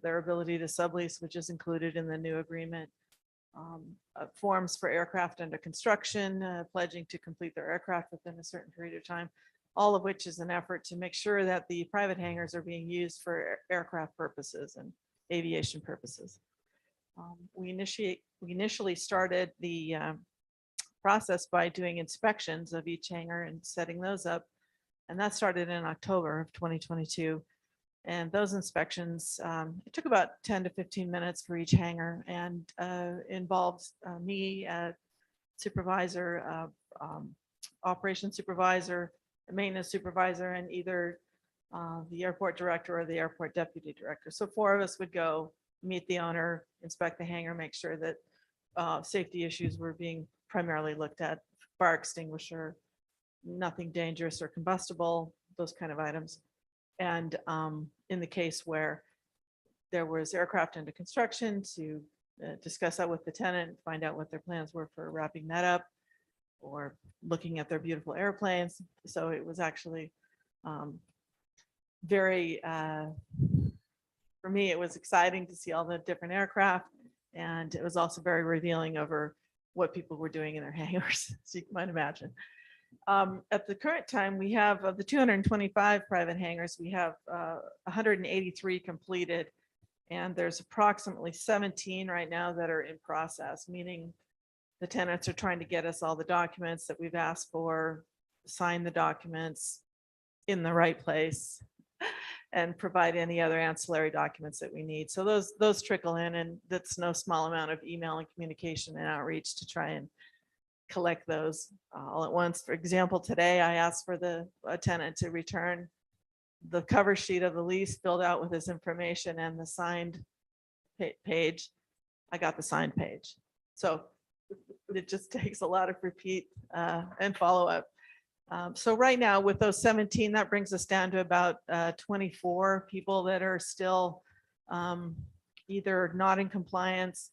their ability to sublease, which is included in the new agreement. Forms for aircraft under construction, pledging to complete their aircraft within a certain period of time, all of which is an effort to make sure that the private hangars are being used for aircraft purposes and aviation purposes. We initially started the process by doing inspections of each hangar and setting those up. And that started in October of 2022. And those inspections, it took about 10 to 15 minutes for each hangar and involves me, supervisor, operations supervisor, a maintenance supervisor, and either the airport director or the airport deputy director. So 4 of us would go meet the owner, inspect the hangar, make sure that safety issues were being primarily looked at, fire extinguisher, nothing dangerous or combustible, those kind of items. And in the case where there was aircraft under construction, to discuss that with the tenant, find out what their plans were for wrapping that up or looking at their beautiful airplanes. So it was actually very, for me, it was exciting to see all the different aircraft. And it was also very revealing over what people were doing in their hangars, so you might imagine. At the current time, we have of the 225 private hangars, we have 183 completed, and there's approximately 17 right now that are in process, meaning the tenants are trying to get us all the documents that we've asked for, sign the documents in the right place, and provide any other ancillary documents that we need. So those trickle in, and that's no small amount of email and communication and outreach to try and collect those all at once. For example, today I asked for the tenant to return the cover sheet of the lease filled out with his information and the signed page. I got the signed page. So it just takes a lot of repeat and follow up. So right now with those 17, that brings us down to about 24 people that are still either not in compliance,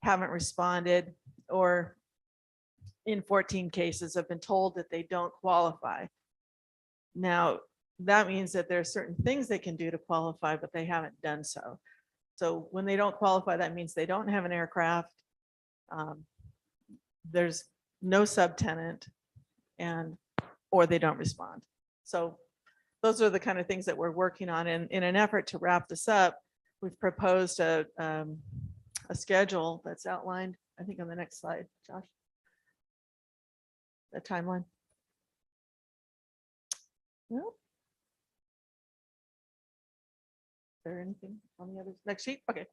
haven't responded, or in 14 cases have been told that they don't qualify. Now, that means that there are certain things they can do to qualify, but they haven't done so. So when they don't qualify, that means they don't have an aircraft. There's no subtenant, or they don't respond. So those are the kind of things that we're working on. And in an effort to wrap this up, we've proposed a schedule that's outlined, I think on the next slide, Josh. The timeline. No. Is there anything on the other next sheet? Okay,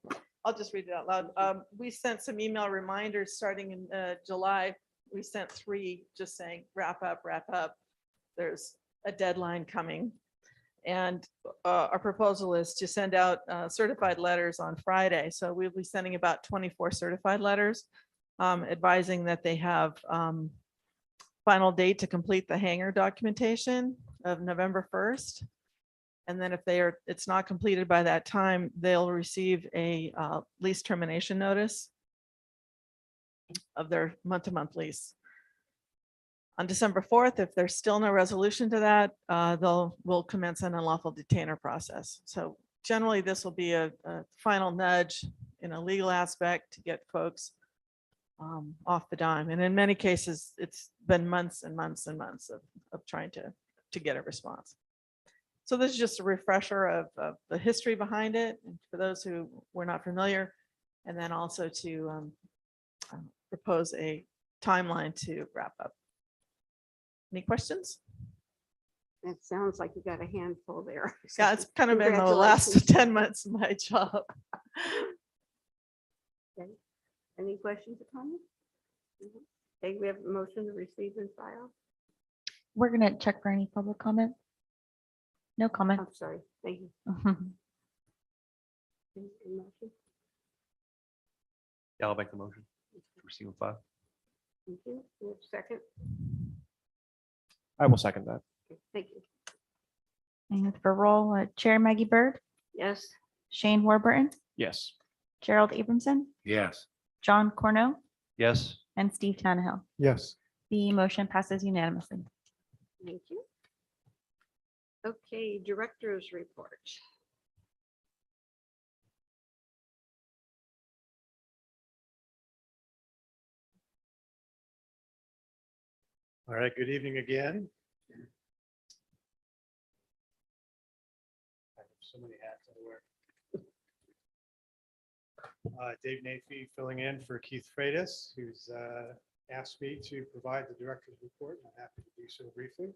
I'll just read it out loud. We sent some email reminders starting in July. We sent 3 just saying wrap up, wrap up. There's a deadline coming. And our proposal is to send out certified letters on Friday. So we'll be sending about 24 certified letters advising that they have final date to complete the hangar documentation of November 1st. And then if it's not completed by that time, they'll receive a lease termination notice of their month-to-month lease. On December 4th, if there's still no resolution to that, we'll commence an unlawful detainer process. So generally, this will be a final nudge in a legal aspect to get folks off the dime. And in many cases, it's been months and months and months of trying to get a response. So this is just a refresher of the history behind it, and for those who were not familiar, and then also to propose a timeline to wrap up. Any questions? It sounds like you got a handful there. Yeah, it's kind of been the last Congratulations. 10 months of my job. Okay. Any questions or comments? Okay, we have a motion to receive and file. We're gonna check for any public comment. No comment. I'm sorry, thank you. Any motion? Yeah, I'll make the motion. Receive and file. Thank you. We have a second. I will second that. Okay, thank you. And for roll, Chair Maggie Bird, Yes, Shane Warburton, Yes. Gerald Abramson, Yes. John Corno, Yes. and Steve Tannehill. Yes. The motion passes unanimously. thank you. Okay, director's report. All right, good evening again. I have so many hats I wear. Dave Nafee filling in for Keith Freitas, who's asked me to provide the director's report. I'm happy to do so briefly.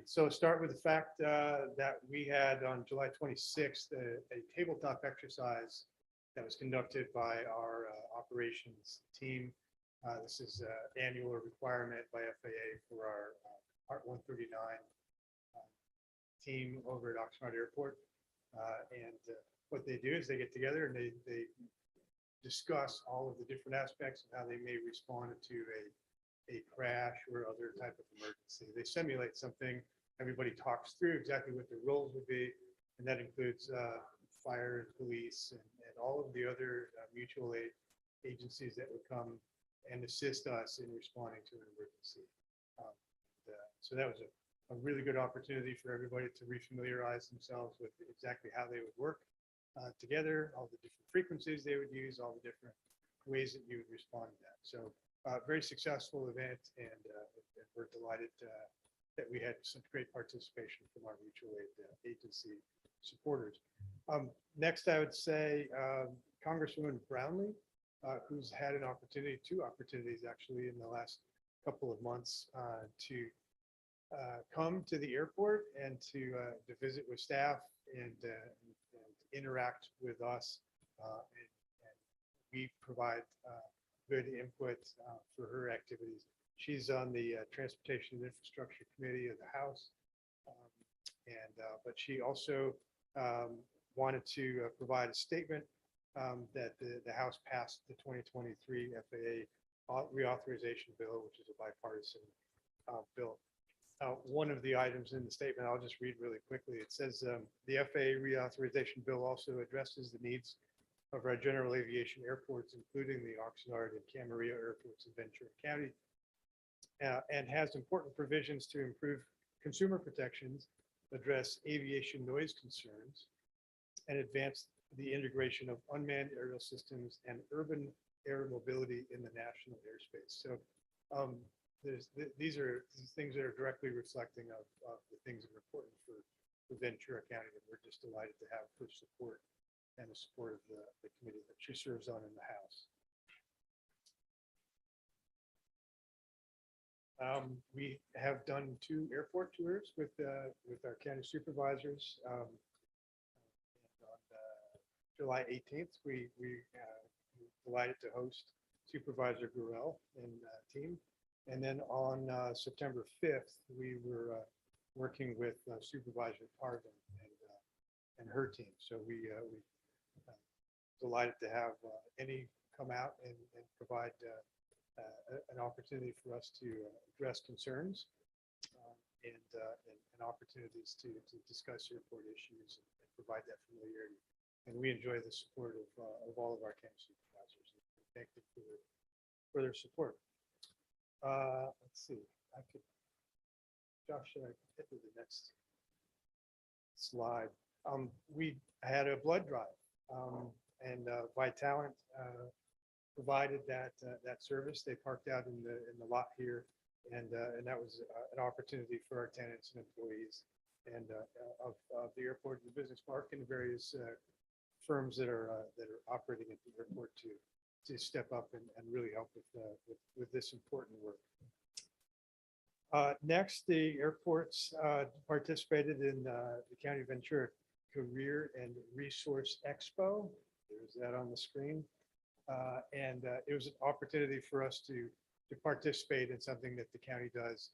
So start with the fact that we had on July 26th, a tabletop exercise that was conducted by our operations team. This is an annual requirement by FAA for our Part 139 team over at Oxnard Airport. And what they do is they get together and they discuss all of the different aspects of how they may respond to a crash or other type of emergency. They simulate something. Everybody talks through exactly what their roles would be, and that includes fire and police and all of the other mutual aid agencies that would come and assist us in responding to an emergency. So that was a really good opportunity for everybody to refamiliarize themselves with exactly how they would work together, all the different frequencies they would use, all the different ways that you would respond to that. So very successful event, and we're delighted that we had such great participation from our mutual aid agency supporters. Next, I would say Congresswoman Brownlee, who's had an opportunity, two opportunities actually in the last couple of months to come to the airport and to visit with staff and interact with us. And we provide good input for her activities. She's on the Transportation and Infrastructure Committee of the House. But she also wanted to provide a statement that the House passed the 2023 FAA reauthorization bill, which is a bipartisan bill. One of the items in the statement, I'll just read really quickly. It says the FAA reauthorization bill also addresses the needs of our general aviation airports, including the Oxnard and Camarillo airports in Ventura County, and has important provisions to improve consumer protections, address aviation noise concerns, and advance the integration of unmanned aerial systems and urban air mobility in the national airspace. So these are things that are directly reflecting of the things that are important for Ventura County, and we're just delighted to have her support and the support of the committee that she serves on in the House. We have done 2 airport tours with our county supervisors. On July 18th, we were delighted to host Supervisor Gurel and team. And then on September 5th, we were working with Supervisor Tarvin and her team. So we delighted to have any come out and provide an opportunity for us to address concerns and opportunities to discuss airport issues and provide that familiarity. And we enjoy the support of all of our county supervisors. thank them for their support. Let's see, I could, Josh, should I get to the next slide? We had a blood drive, and Vitalent provided that service. They parked out in the lot here, and that was an opportunity for our tenants and employees and of the airport and the business park and the various firms that are operating at the airport to step up and really help with this important work. Next, the airports participated in the County of Ventura Career and Resource Expo. There's that on the screen. And it was an opportunity for us to participate in something that the county does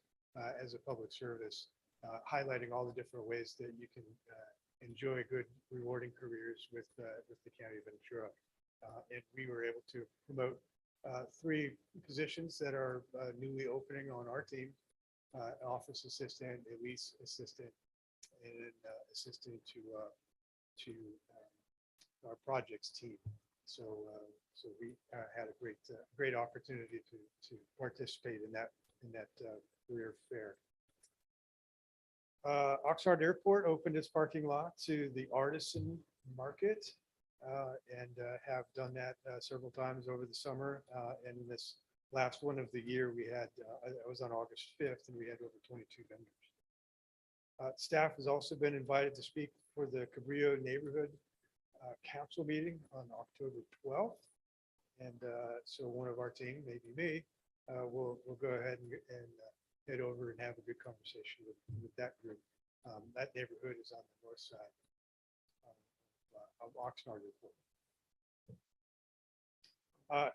as a public service, highlighting all the different ways that you can enjoy good, rewarding careers with the County of Ventura. And we were able to promote 3 positions that are newly opening on our team: office assistant, a lease assistant, and assistant to our projects team. So we had a great opportunity to participate in that career fair. Oxnard Airport opened its parking lot to the artisan market and have done that several times over the summer. And in this last one of the year, we had, I was on August 5th, and we had over 22 vendors. Staff has also been invited to speak for the Cabrillo Neighborhood Council meeting on October 12th. And so one of our team, maybe me, will go ahead and head over and have a good conversation with that group. That neighborhood is on the north side of Oxnard Airport.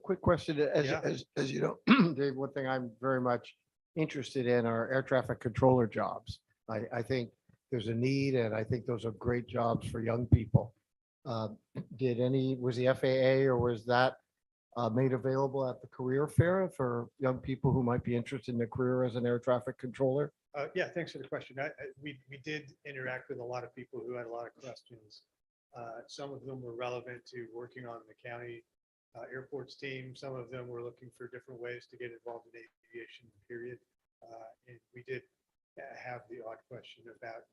Quick question, Yeah. as you know, Dave, one thing I'm very much interested in are air traffic controller jobs. I think there's a need, and I think those are great jobs for young people. Was the FAA or was that made available at the career fair for young people who might be interested in a career as an air traffic controller? Yeah, thanks for the question. We did interact with a lot of people who had a lot of questions. Some of them were relevant to working on the county airports team. Some of them were looking for different ways to get involved in aviation, period. And we did have the odd question about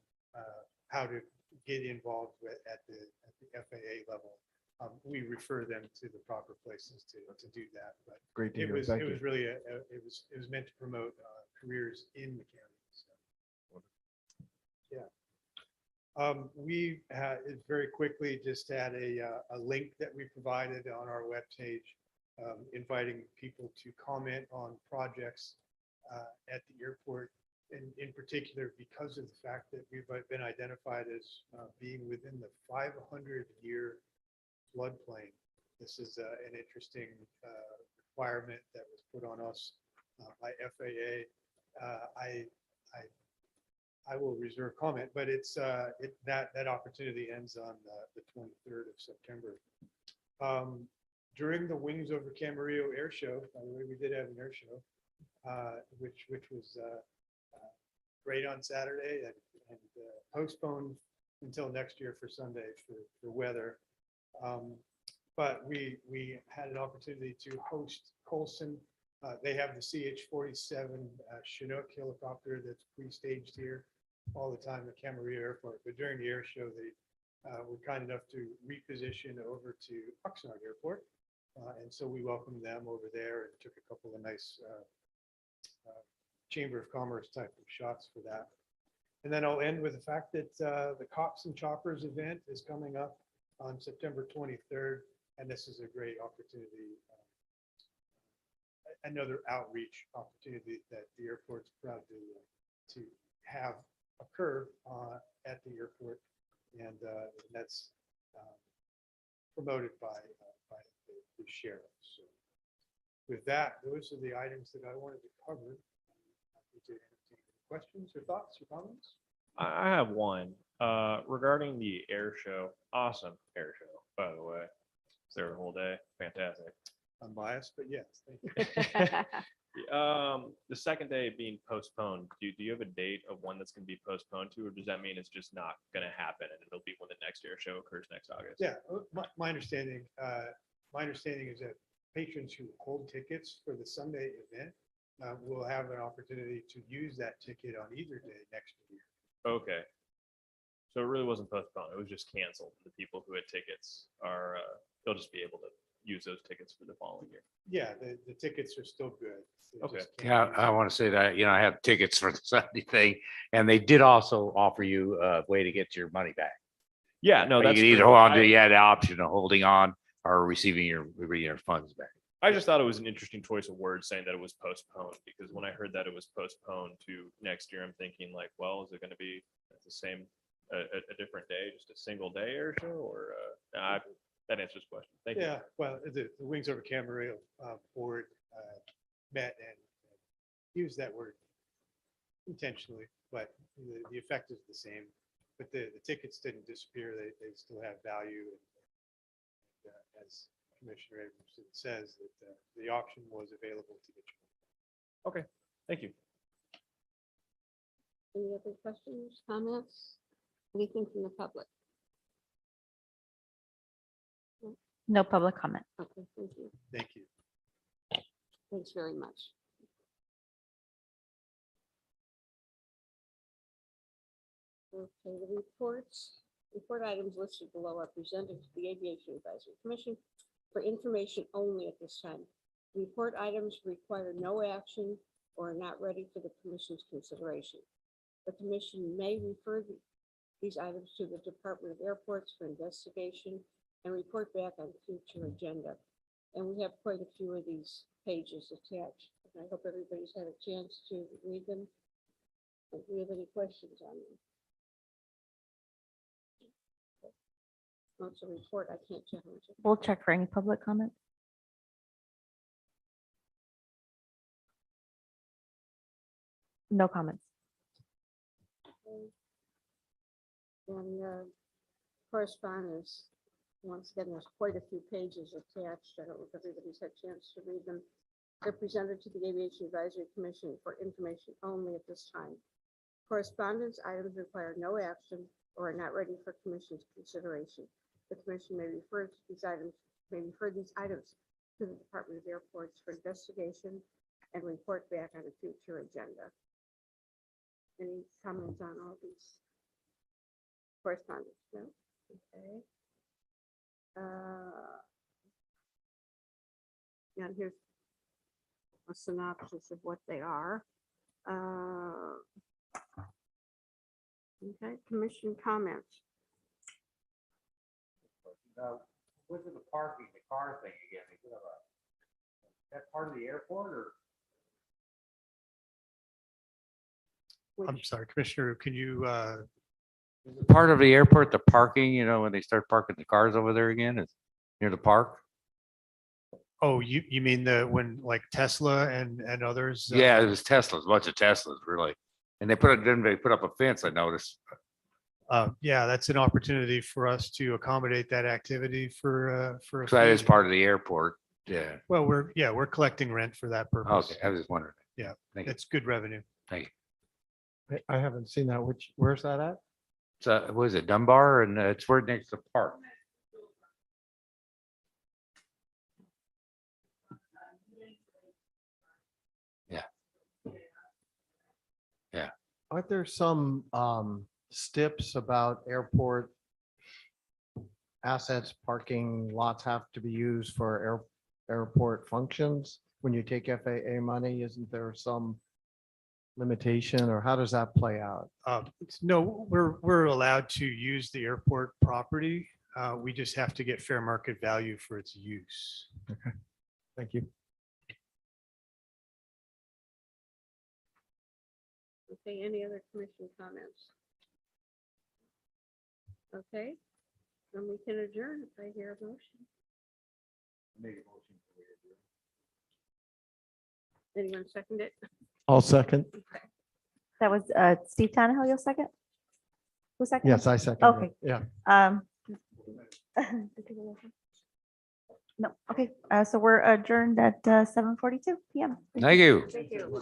how to get involved at the FAA level. We refer them to the proper places to do that. But Great to it hear. was Thank you. really it was meant to promote careers in the county. So, yeah. We had very quickly just had a link that we provided on our webpage, inviting people to comment on projects at the airport. And in particular, because of the fact that we've been identified as being within the 500-year floodplain. This is an interesting requirement that was put on us by FAA. I will reserve comment, but it's that opportunity ends on the 23rd of September. During the Wings Over Camarillo Air Show, by the way, we did have an air show, which was great on Saturday and postponed until next year for Sunday for weather. But we had an opportunity to host Colson. They have the CH-47 Chinook helicopter that's pre-staged here all the time at Camarillo Airport. But during the air show, they were kind enough to reposition over to Oxnard Airport. And so we welcomed them over there and took a couple of nice Chamber of Commerce type of shots for that. And then I'll end with the fact that the Cops and Choppers event is coming up on September 23rd. And this is a great opportunity, another outreach opportunity that the airport's proud to have occur at the airport. And that's promoted by the sheriff. So with that, those are the items that I wanted to cover. Questions or thoughts or comments? I have one regarding the air show. Awesome air show, by the way. It's there the whole day. Fantastic. Unbiased, but yes, thank you. The second day being postponed, do you have a date of when that's going to be postponed to, or does that mean it's just not going to happen and it'll be when the next air show occurs next August? Yeah, my understanding my understanding is that patrons who hold tickets for the Sunday event will have an opportunity to use that ticket on either day next year. Okay. So it really wasn't postponed. It was just canceled. The people who had tickets are, they'll just be able to use those tickets for the following year. Yeah, the tickets are still good. They Okay. just can't Yeah, use I them. want to say that, I have tickets for the Sunday thing, and they did also offer you a way to get your money back. Yeah, no, But you that's could either true. hold on to, I- you had the option of holding on or receiving your funds back. I just thought it was an interesting choice of words saying that it was postponed, because when I heard that it was postponed to next year, I'm thinking like, well, is it going to be the same, a different day, just a single day or so, or, that answers the question. Thank you. Yeah, well, the Wings Over Camarillo board met and used that word intentionally, but the effect is the same. But the tickets didn't disappear. They still have value. And as Commissioner Abramson says, that the option was available to get you. Thank you. Any other questions, comments? Anything from the public? No public comment. Okay, thank you. Thank you. Thanks very much. Okay, the reports, report items listed below are presented to the Aviation Advisory Commission for information only at this time. Report items require no action or are not ready for the commission's consideration. The commission may refer these items to the Department of Airports for investigation and report back on future agenda. And we have quite a few of these pages attached. I hope everybody's had a chance to read them. If we have any questions on them. Well, it's a report, I can't challenge it. We'll check for any public comment. No comments. And correspondence, once again, there's quite a few pages attached. I don't know if everybody's had a chance to read them. They're presented to the Aviation Advisory Commission for information only at this time. Correspondence items require no action or are not ready for commission's consideration. The commission may refer to these items to the Department of Airports for investigation and report back on a future agenda. Any comments on all these correspondence? No? Okay. And here's a synopsis of what they are. Okay, commission comments. What's the parking, the car thing again? That part of the airport or? I'm Which- sorry, Commissioner, can you, Is it part of the airport, the parking, when they start parking the cars over there again, is near the park? you mean when like Tesla and others? Yeah, it was Teslas, a bunch of Teslas, really. And they put up a fence, I noticed. Yeah, that's an opportunity for us to accommodate that activity for. a So that is fee. part of the airport. Yeah. Well, we're collecting rent for that purpose. Okay, I was just wondering. Yeah, Thank you. it's good revenue. Thank you. I haven't seen that. Where's that at? So was it Dunbar? And it's right next to the park. Aren't there some steps about airport assets, parking lots have to be used for airport functions? When you take FAA money, isn't there some limitation or how does that play out? No, we're allowed to use the airport property. We just have to get fair market value for its use. Thank you. Okay, any other commission comments? Okay, then we can adjourn if I hear a motion. Anyone second it? I'll second. That was Steve Tannehill, your second? Who second? Yes, I second. Okay. it. Yeah. No, okay, so we're adjourned at 7:42 PM. Thank you. Thank you.